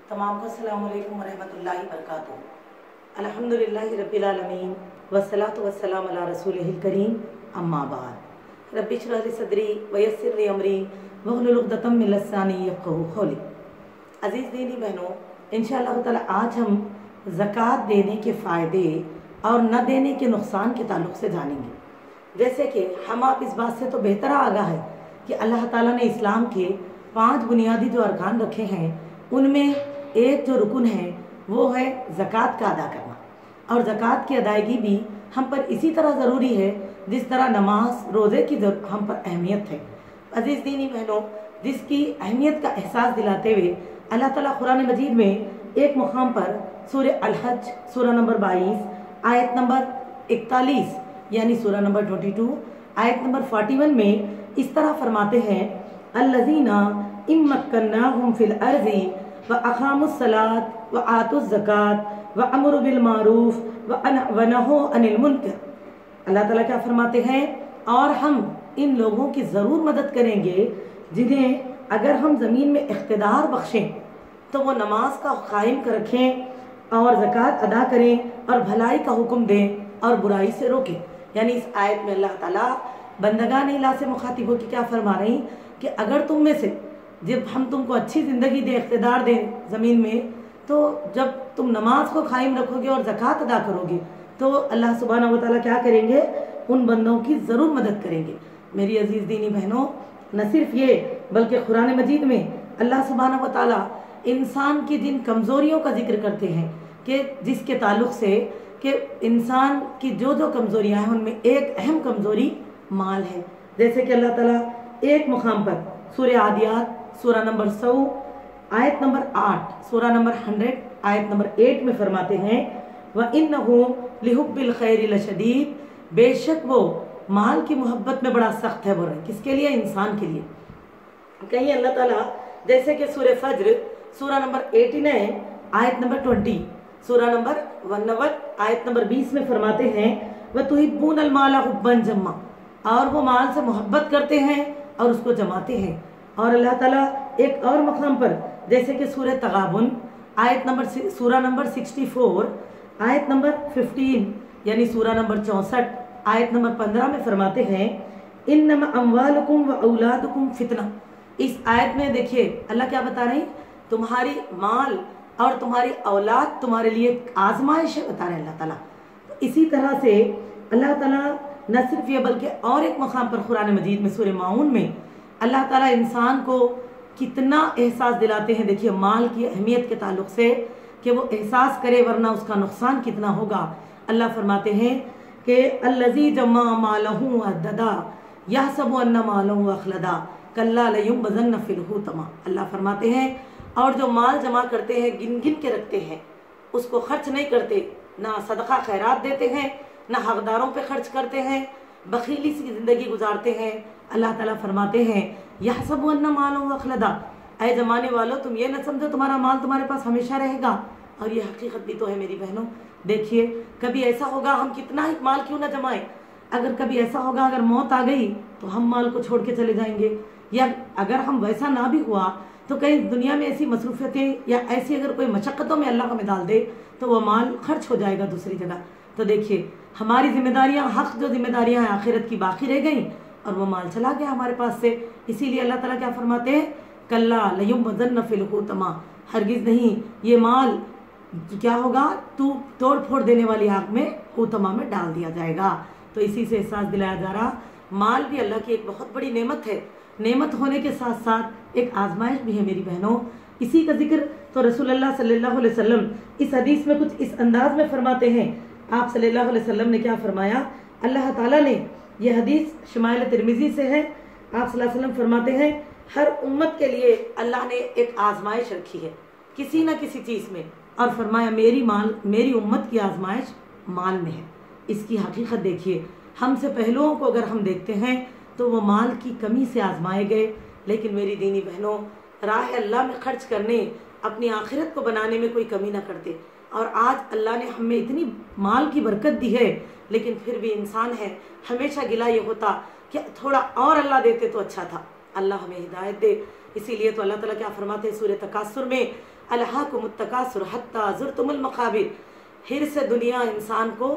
तमाम को अस्सलाम वालेकुम वरहमतुल्लाहि वबरकातुहू। अल्हम्दुलिल्लाहि रब्बिल आलमीन वस्सलातु वस्सलामु अला रसूलिहिल करीम अम्मा बाद। रब्बि इश्रह ली सदरी वयस्सिर ली अमरी वहलुल उक़दतम मिन लिसानी यफ़क़हू क़ौली। अज़ीज़ दीनी बहनों, इंशाअल्लाह ताला आज हम ज़कात देने के फ़ायदे और न देने के नुकसान के ताल्लुक़ से जानेंगे। जैसे कि हम आप इस बात से तो बेहतर आगाह है कि अल्लाह ताला ने इस्लाम के 5 बुनियादी जो अरकान रखे हैं उनमें एक जो रुकन है वो है ज़कात का अदा करना, और ज़कात की अदायगी भी हम पर इसी तरह ज़रूरी है जिस तरह नमाज रोज़े की हम पर अहमियत है। अज़ीज़ दीनी बहनों, जिसकी अहमियत का एहसास दिलाते हुए अल्लाह ताला कुरान मजीद में एक मुकाम पर सूरह अल-हज सूरा नंबर 22 आयत नंबर 41 यानी सूरा नंबर 22 आयत नंबर 41 में इस तरह फरमाते हैं, अल्लज़ीना इम्मक्कन्नाहुम फिल अर्ज़ि व अक़ामुस सलात व आतुज़ ज़कात व अमरु बिल मारूफ व नहौ अनिल मुनकर। अल्लाह ताला क्या फरमाते हैं, और हम इन लोगों की ज़रूर मदद करेंगे जिन्हें अगर हम ज़मीन में इख्तिदार बख्शें तो वो नमाज का कायम कर रखें और ज़कात अदा करें और भलाई का हुक्म दें और बुराई से रोकें। यानी इस आयत में अल्लाह ताला बंदगान इलाह से मुखातिब हो के क्या फरमा रही कि अगर तुम में से जब हम तुमको अच्छी ज़िंदगी दें, इख्तिदार दें ज़मीन में, तो जब तुम नमाज को कायम रखोगे और ज़कात अदा करोगे तो अल्लाह सुब्हानहू व तआला क्या करेंगे, उन बंदों की ज़रूर मदद करेंगे। मेरी अजीज़ दीनी बहनों, न सिर्फ ये बल्कि कुरान मजीद में अल्लाह सुब्हानहू व तआला इंसान की जिन कमज़ोरियों का जिक्र करते हैं कि जिसके ताल्लुक़ से कि इंसान की जो जो कमज़ोरियाँ हैं उनमें एक अहम कमज़ोरी माल है। जैसे कि अल्लाह ताला एक मुकाम पर सूरह आदियात सूरा नंबर 100 आयत नंबर 8 सूरा नंबर 100 आयत नंबर 8 में फरमाते हैं, व इन्नहु लिहुब्बिल खैरि लशदीद, बेशक वो माल की मोहब्बत में बड़ा सख्त है। बोल रहे किसके लिए? इंसान के लिए। कहीं अल्लाह ताला जैसे कि सूरह फज्र सूरा नंबर 89 आयत नंबर 20 सूरा नंबर 1 आयत नंबर 20 में फरमाते हैं, व तुहिब्बूनल माला हुब्बन जम्मा, और वो माल से मोहब्बत करते हैं और उसको जमाते हैं। और अल्लाह ताला एक और मकाम पर जैसे कि सूरह तगाबुन आयत नंबर सूरा नंबर 64 आयत नंबर 15 यानी सूरा नंबर 64 आयत नंबर 15 में फरमाते हैं, इन्नमा अम्वालुकुम व औलादुकुम फितना। इस आयत में देखिए अल्लाह क्या बता रहे हैं, तुम्हारी माल और तुम्हारी औलाद तुम्हारे लिए आजमाइश है, बता रहे हैं अल्लाह ताला। तो इसी तरह से अल्लाह ताला न सिर्फ ये बल्कि और एक मकाम पर कुरान मजीद में सूरह माऊन में अल्लाह ताला इंसान को कितना एहसास दिलाते हैं। देखिए माल की अहमियत के ताल्लुक़ से कि वो एहसास करे वरना उसका नुकसान कितना होगा। अल्लाह फरमाते हैं कि अल्लज़ी जम्मा मालहू अद्ददा यहसबु अन्ना मालहू अखलदा कल्ला लयुबज़न्न फिल हुतमा। अल्लाह फरमाते हैं, और जो माल जमा करते हैं गिन गिन के रखते हैं, उसको खर्च नहीं करते, ना सदका खैरात देते हैं, ना हकदारों पे खर्च करते हैं, बखीली सी ज़िंदगी गुजारते हैं। अल्लाह ताला फरमाते हैं, यहसबु अन्ना मालहू अखलदा, ऐ ज़माने वालों तुम ये न समझो तुम्हारा माल तुम्हारे पास हमेशा रहेगा। और ये हकीकत भी तो है मेरी बहनों। देखिए कभी ऐसा होगा हम कितना ही माल क्यों ना जमाएं, अगर कभी ऐसा होगा अगर मौत आ गई तो हम माल को छोड़ के चले जाएंगे, या अगर हम वैसा ना भी हुआ तो कहीं दुनिया में ऐसी मसरूफियतें या ऐसी अगर कोई मशक्क़तों में अल्लाह हमें डाल दे तो वो माल खर्च हो जाएगा दूसरी जगह। तो देखिए हमारी जिम्मेदारियाँ, हक जो जिम्मेदारियाँ हैं आखिरत की बाकी रह गई और वो माल चला गया हमारे पास से। इसीलिए अल्लाह ताला क्या फरमाते हैं, कल्ला लयुबज़न्न फिल हुतमा, हरगिज़ नहीं ये माल क्या होगा, तू तोड़ फोड़ देने वाली आग में हुतमा में डाल दिया जाएगा। तो इसी से एहसास दिलाया जा रहा माल भी अल्लाह की एक बहुत बड़ी नेमत है। नेमत होने के साथ साथ एक आजमाइश भी है मेरी बहनों। इसी का जिक्र तो रसूलुल्लाह सल्लल्लाहु अलैहि वसल्लम इस हदीस में कुछ इस अंदाज में फरमाते हैं। आप सल्लल्लाहु अलैहि वसल्लम ने क्या फरमाया, अल्लाह ताला ने, यह हदीस शमाइल तिरमिज़ी से है, आप सल्लल्लाहु अलैहि वसल्लम फरमाते हैं, हर उम्मत के लिए अल्लाह ने एक आजमाइश रखी है किसी न किसी चीज़ में, और फरमाया मेरी उम्मत की आजमाइश माल में है। इसकी हकीकत देखिए, हमसे पहलुओं को अगर हम देखते हैं तो वो माल की कमी से आजमाए गए, लेकिन मेरी दीनी बहनों राह अल्लाह में खर्च करने, अपनी आखिरत को बनाने में कोई कमी ना करते। और आज अल्लाह ने हमें इतनी माल की बरकत दी है, लेकिन फिर भी इंसान है हमेशा गिला ये होता कि थोड़ा और अल्लाह देते तो अच्छा था। अल्लाह हमें हिदायत दे। इसीलिए तो अल्लाह ताला क्या फरमाते हैं सूरह तकासुर में, अलहाकुमुत तकासुर हत्ता ज़ुरतुमुल मक़ाबिर। हिर्स दुनिया इंसान को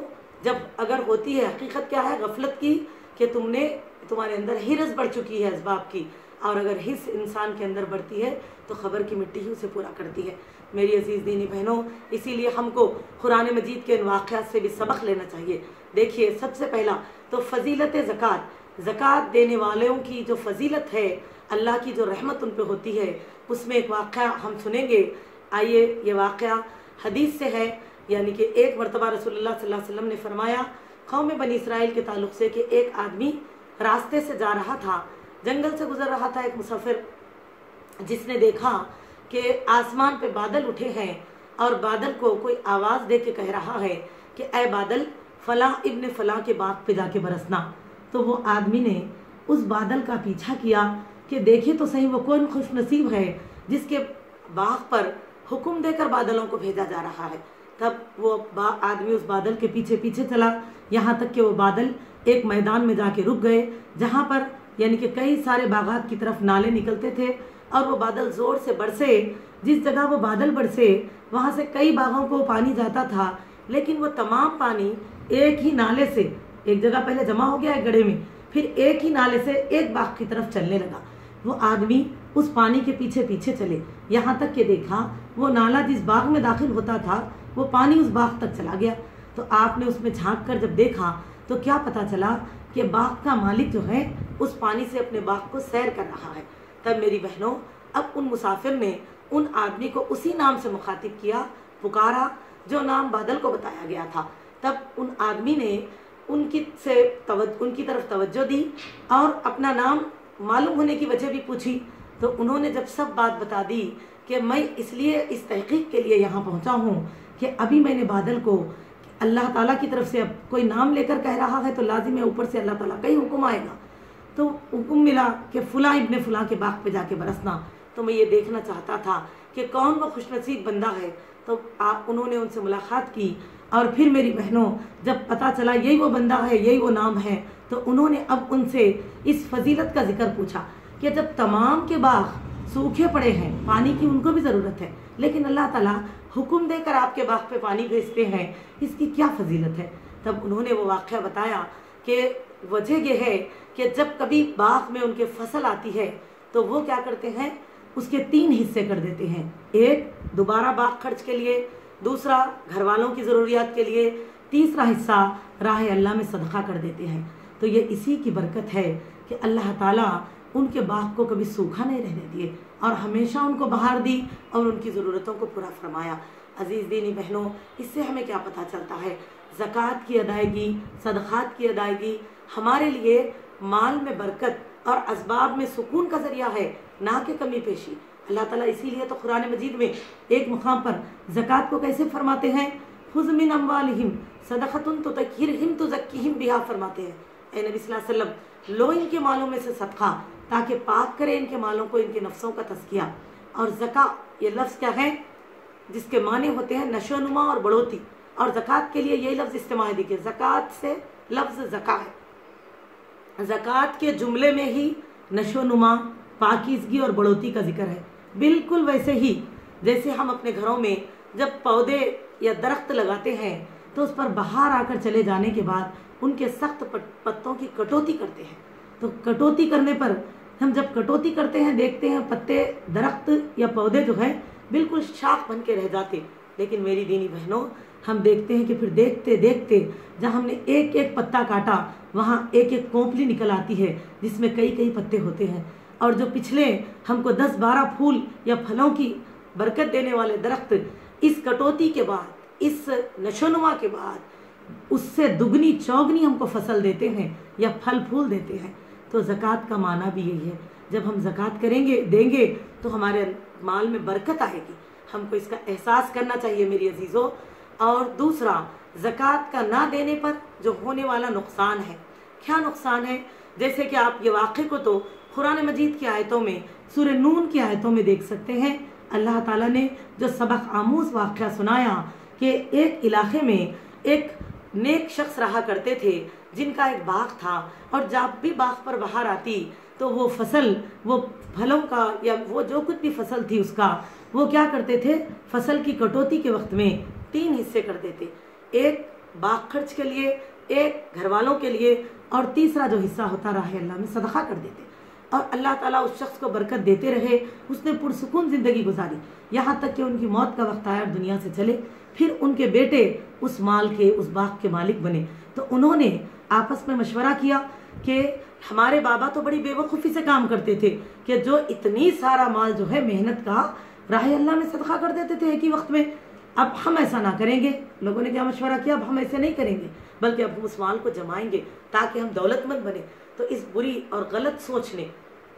जब अगर होती है, हकीकत क्या है गफलत की, कि तुम्हारे अंदर हिर्स बढ़ चुकी है असबाब की, और अगर हिर्स इंसान के अंदर बढ़ती है तो ख़बर की मिट्टी ही उसे पूरा करती है। मेरी अजीज़ दीनी बहनों, इसीलिए हमको कुरान मजीद के इन वाक़यात से भी सबक लेना चाहिए। देखिए, सबसे पहला तो फ़जीलत ज़कात, ज़कात देने वालों की जो फ़जीलत है, अल्लाह की जो रहमत उन पे होती है, उसमें एक वाक़या हम सुनेंगे। आइए, ये वाक़या हदीस से है, यानी कि एक मरतबा रसूलुल्लाह सल्लल्लाहु अलैहि वसल्लम ने फरमाया कौम बनी इसराइल के ताल्लुक़ से कि एक आदमी रास्ते से जा रहा था, जंगल से गुज़र रहा था, एक मुसाफिर, जिसने देखा कि आसमान पे बादल उठे हैं और बादल को कोई आवाज़ दे के कह रहा है कि ऐ बादल, फ़लाँ इब्न फ़लाँ के बाग पे जाके बरसना। तो वो आदमी ने उस बादल का पीछा किया कि देखे तो सही वो कौन खुशनसीब है जिसके बाग पर हुक्म देकर बादलों को भेजा जा रहा है। तब वो आदमी उस बादल के पीछे पीछे चला, यहाँ तक कि वो बादल एक मैदान में जाके रुक गए, जहाँ पर यानी कि कई सारे बागात की तरफ नाले निकलते थे, और वो बादल ज़ोर से बरसे। जिस जगह वो बादल बरसे वहाँ से कई बागों को पानी जाता था, लेकिन वो तमाम पानी एक ही नाले से, एक जगह पहले जमा हो गया एक गड्ढे में, फिर एक ही नाले से एक बाग की तरफ चलने लगा। वो आदमी उस पानी के पीछे पीछे चले, यहाँ तक कि देखा वो नाला जिस बाग में दाखिल होता था वो पानी उस बाग तक चला गया। तो आपने उसमें झांक कर जब देखा तो क्या पता चला कि बाग का मालिक जो है उस पानी से अपने बाग को सैर कर रहा है। तब मेरी बहनों, अब उन मुसाफिर ने उन आदमी को उसी नाम से मुखातिब किया, पुकारा जो नाम बादल को बताया गया था। तब उन आदमी ने उनकी तरफ तवज्जो दी और अपना नाम मालूम होने की वजह भी पूछी। तो उन्होंने जब सब बात बता दी कि मैं इसलिए इस तहकीक के लिए यहाँ पहुँचा हूँ कि अभी मैंने बादल को अल्लाह ताला की तरफ से अब कोई नाम लेकर कह रहा है तो लाजिम है ऊपर से अल्लाह ताला का ही हुक्म आएगा। तो हुक्म मिला कि फ़लाँ इब्न फ़लाँ के बाग पे जाके बरसना। तो मैं ये देखना चाहता था कि कौन वो खुशनसीब बंदा है। तो उन्होंने उनसे मुलाकात की, और फिर मेरी बहनों जब पता चला यही वो बंदा है, यही वो नाम है, तो उन्होंने अब उनसे इस फजीलत का जिक्र पूछा कि जब तमाम के बाग सूखे पड़े हैं, पानी की उनको भी ज़रूरत है, लेकिन अल्लाह ताला हुक्म देकर आपके बाग पे पानी भेजते हैं, इसकी क्या फजीलत है। तब उन्होंने वो वाक़या बताया कि वजह यह है कि जब कभी बाग में उनके फसल आती है तो वो क्या करते हैं, उसके 3 हिस्से कर देते हैं। एक दोबारा बाग खर्च के लिए, दूसरा घर वालों की ज़रूरियात के लिए, तीसरा हिस्सा राह अल्लाह में सदका कर देते हैं। तो ये इसी की बरकत है कि अल्लाह ताला उनके बाग को कभी सूखा नहीं रहने दिए और हमेशा उनको बहार दी और उनकी ज़रूरतों को पूरा फरमाया। अजीज़ दीनी बहनों, इससे हमें क्या पता चलता है, ज़कात की अदायगी, सदक़ात की अदायगी हमारे लिए माल में बरकत और असबाब में सुकून का ज़रिया है, ना कि कमी पेशी। अल्लाह ताला इसीलिए तो कुरान मजीद में एक मुकाम पर ज़कात को कैसे फरमाते हैं, खुज़ मिन अम्वालिहिम सदक़तुन तुतहिरहिम तुज़क्कीहिम बिहा फरमाते हैं, ऐ नबी सल्लल्लाहु अलैहि वसल्लम लो इनके मालों में से सदका ताकि पाक करे इनके मालों को, इनके नफ्सों का तज़किया। और ज़का ये लफ्ज़ क्या है, जिसके माने होते हैं नशोनुमा और बढ़ोती, और ज़कात के लिए यही लफ्ज़ इस्तेमाल देखिए, ज़कात से लफ्ज़ ज़का है। ज़कात के जुमले में ही नशोनुमा, पाकीज़गी और बढ़ोती का जिक्र है। बिल्कुल वैसे ही जैसे हम अपने घरों में जब पौधे या दरख्त लगाते हैं तो उस पर बहार आकर चले जाने के बाद उनके सख्त पत्तों की कटौती करते हैं। तो कटौती करने पर हम जब कटौती करते हैं देखते हैं पत्ते, दरख्त या पौधे जो है बिल्कुल शाख बन के रह जाते। लेकिन मेरी दीनी बहनों, हम देखते हैं कि फिर देखते देखते जहाँ हमने एक एक पत्ता काटा वहाँ एक एक कोंपली निकल आती है जिसमें कई कई पत्ते होते हैं। और जो पिछले हमको 10-12 फूल या फलों की बरकत देने वाले दरख्त इस कटौती के बाद, इस नशोनुमा के बाद उससे दुगनी चौगनी हमको फसल देते हैं या फल फूल देते हैं। तो ज़कात का माना भी यही है, जब हम ज़कात करेंगे, देंगे तो हमारे माल में बरकत आएगी। हमको इसका एहसास करना चाहिए मेरी अजीज़ों। और दूसरा, ज़कात का ना देने पर जो होने वाला नुकसान है, क्या नुकसान है, जैसे कि आप ये वाक़े को तो कुरान मजीद की आयतों में, सूरह नून की आयतों में देख सकते हैं। अल्लाह ताला ने जो सबक आमूज़ वाक़या सुनाया कि एक इलाके में एक नेक शख्स रहा करते थे जिनका एक बाग था, और जब भी बाग पर बहार आती تو وہ فصل، وہ پھلوں کا یا وہ جو کچھ بھی فصل تھی اس کا، وہ کیا کرتے تھے، فصل کی کٹوتی کے وقت میں 3 حصے کر دیتے، ایک باغ خرچ کے لیے، ایک گھر والوں کے لیے، اور تیسرا جو حصہ ہوتا راہ اللہ میں صدقہ کر دیتے. اور اللہ تعالیٰ اس شخص کو برکت دیتے رہے، اس نے پرسکون زندگی گزاری یہاں تک کہ ان کی موت کا وقت آیا اور دنیا سے چلے. پھر ان کے بیٹے اس مال کے، اس باغ کے مالک بنے. تو انہوں نے آپس میں مشورہ کیا کہ ہمارے بابا تو بڑی بے وقوفی سے کام کرتے تھے کہ جو اتنی سارا مال جو ہے محنت کا راہ اللہ میں صدقہ کر دیتے تھے ایک ہی وقت میں، اب ہم ایسا نہ کریں گے. لوگوں نے کیا مشورہ کیا، اب ہم ایسے نہیں کریں گے بلکہ اب ہم اس مال کو جمائیں گے تاکہ ہم دولت مند بنیں. تو اس بری اور غلط سوچ نے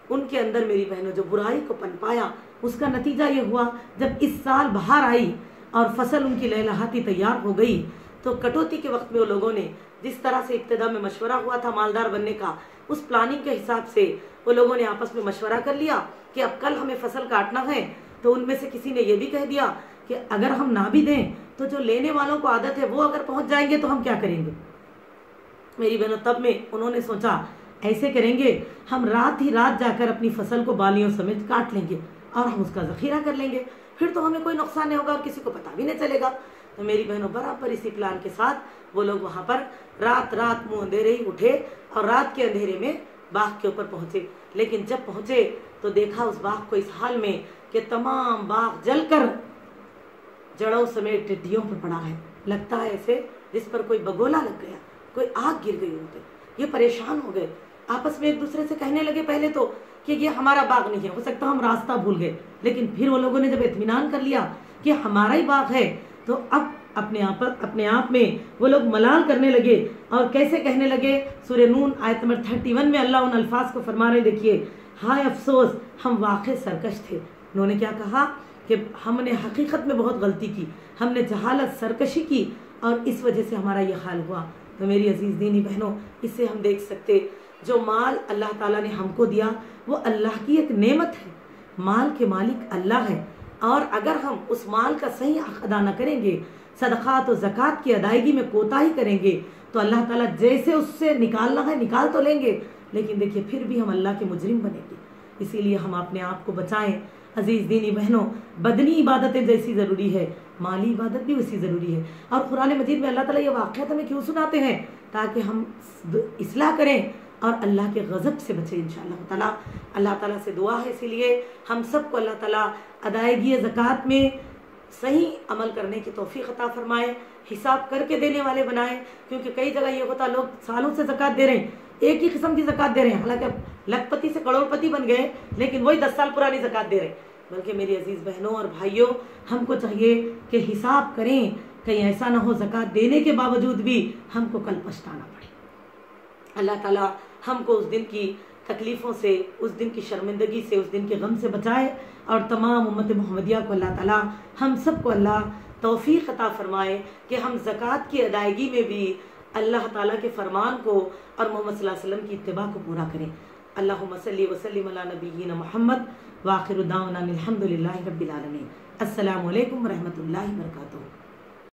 ان کے اندر، میری بہنوں، جو برائی کو پنپایا، اس کا نتیجہ یہ ہوا جب اس سال بہار آئی اور فصل ان کی لہلہاتی تیار ہو گئی تو کٹوتی کے وقت میں وہ لوگوں نے جس طرح سے ابتدا میں مشورہ ہوا تھا مالدار بننے کا، اس پلاننگ کے حساب سے وہ لوگوں نے آپس میں مشورہ کر لیا کہ اب کل ہمیں فصل کاٹنا ہے. تو ان میں سے کسی نے یہ بھی کہہ دیا کہ اگر ہم نہ بھی دیں تو جو لینے والوں کو عادت ہے وہ اگر پہنچ جائیں گے تو ہم کیا کریں گے. میری بہنوں، تب میں انہوں نے سوچا ایسے کریں گے، ہم رات ہی رات جا کر اپنی فصل کو بالیوں سمیت کاٹ لیں گے اور ہم اس کا ذخیرہ کر لیں گے، پھر تو ہمیں کوئی نقصان نہیں ہوگا اور کسی کو پتہ بھی نہیں چلے گا. تو میری بہنوں، برابر اسی پلان کے ساتھ وہ لوگ وہاں پر رات منہ اندھیرے ہی اٹھے اور رات کے اندھیرے میں باغ کے اوپر پہنچے. لیکن جب پہنچے تو دیکھا اس باغ کو اس حال میں کہ تمام باغ جل کر جڑوں سمیت ٹڈیوں پر پڑا ہے. لگتا ہے ایسے جس پر کوئی بگولا لگ گیا، کوئی آگ گر گئی. ہوتے یہ پریشان ہو گئے، آپس میں ایک دوسرے سے کہنے لگے پہلے تو کہ یہ ہمارا باغ نہیں ہے، ہو سکتا ہم راستہ بھول گئے. لیکن پھر وہ لوگوں نے جب اطمینان کر لیا کہ ہمارا ہی باغ ہے تو اب اپنے آپ میں وہ لوگ ملال کرنے لگے. اور کیسے کہنے لگے، سورہ نون آیت نمبر 31 میں اللہ ان الفاظ کو فرما رہے، دیکھیے، ہائے افسوس ہم واقع سرکش تھے. انہوں نے کیا کہا کہ ہم نے حقیقت میں بہت غلطی کی، ہم نے جہالت، سرکشی کی اور اس وجہ سے ہمارا یہ حال ہوا. تو میری عزیز دینی بہنوں، اس سے ہم دیکھ سکتے جو مال اللہ تعالیٰ نے ہم کو دیا وہ اللہ کی ایک نعمت ہے. مال کے مالک اللہ ہے، اور اگر ہم اس مال کا صحیح حق ادا نہ کریں گے، صدقات و زکوٰۃ کی ادائیگی میں کوتاہی کریں گے تو اللہ تعالیٰ جیسے اس سے نکالنا ہے نکال تو لیں گے، لیکن دیکھیے پھر بھی ہم اللہ کے مجرم بنیں گے. اسی لیے ہم اپنے آپ کو بچائیں. عزیز دینی بہنوں، بدنی عبادتیں جیسی ضروری ہے، مالی عبادت بھی ویسی ضروری ہے. اور قرآن مجید میں اللہ تعالیٰ یہ واقعات ہمیں کیوں سناتے ہیں؟ تاکہ ہم اصلاح کریں اور اللہ کے غضب سے بچیں انشاءاللہ تعالیٰ. اللہ تعالیٰ سے دعا ہے اسی لیے ہم سب کو اللہ تعالیٰ ادائیگی زکوٰۃ میں صحیح عمل کرنے کی توفیق عطا فرمائے، حساب کر کے دینے والے بنائیں. کیونکہ کئی جگہ یہ ہوتا لوگ سالوں سے زکوٰۃ دے رہے ہیں، ایک ہی قسم کی زکوٰۃ دے رہے ہیں، حالانکہ لکھ پتی سے کروڑ پتی بن گئے لیکن وہی 10 سال پرانی زکوٰۃ دے رہے ہیں. بلکہ میری عزیز بہنوں اور بھائیوں، ہم کو چاہیے کہ حساب کریں، کہیں ایسا نہ ہو زکوٰۃ دینے کے باوجود بھی ہم کو کل پچھتانا پڑے. اللہ تعالیٰ ہم کو اس دن کی تکلیفوں سے، اس دن کی شرمندگی سے، اس دن کے غم سے بچائے، اور تمام امت محمدیہ کو اللہ تعالیٰ ہم سب کو اللہ توفیق عطا فرمائے کہ ہم زکوٰۃ کی ادائیگی میں بھی اللہ تعالیٰ کے فرمان کو اور محمد صلی اللہ علیہ وسلم کی اتباع کو پورا کریں. اللہم صلی وسلم علی نبینا محمد وآخر دعوانا الحمد للہ رب العالمین. السلام علیکم ورحمۃ اللہ وبرکاتہ.